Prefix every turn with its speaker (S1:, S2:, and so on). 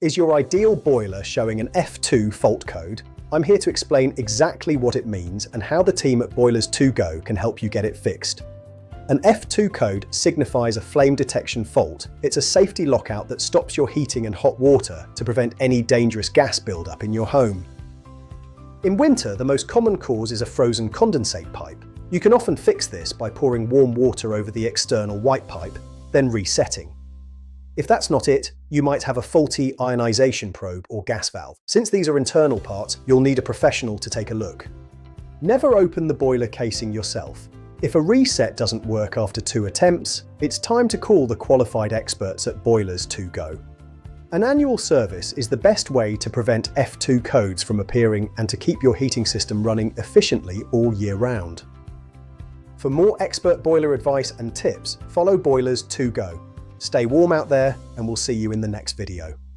S1: Is your ideal boiler showing an F2 fault code? I'm here to explain exactly what it means and how the team at Boilers2Go can help you get it fixed. An F2 code signifies a flame detection fault. It's a safety lockout that stops your heating and hot water to prevent any dangerous gas buildup in your home. In winter, the most common cause is a frozen condensate pipe. You can often fix this by pouring warm water over the external white pipe, then resetting. If that's not it, you might have a faulty ionization probe or gas valve. Since these are internal parts, you'll need a professional to take a look. Never open the boiler casing yourself. If a reset doesn't work after 2 attempts, it's time to call the qualified experts at Boilers2Go. An annual service is the best way to prevent F2 codes from appearing and to keep your heating system running efficiently all year round. For more expert boiler advice and tips, follow Boilers2Go. Stay warm out there, and we'll see you in the next video.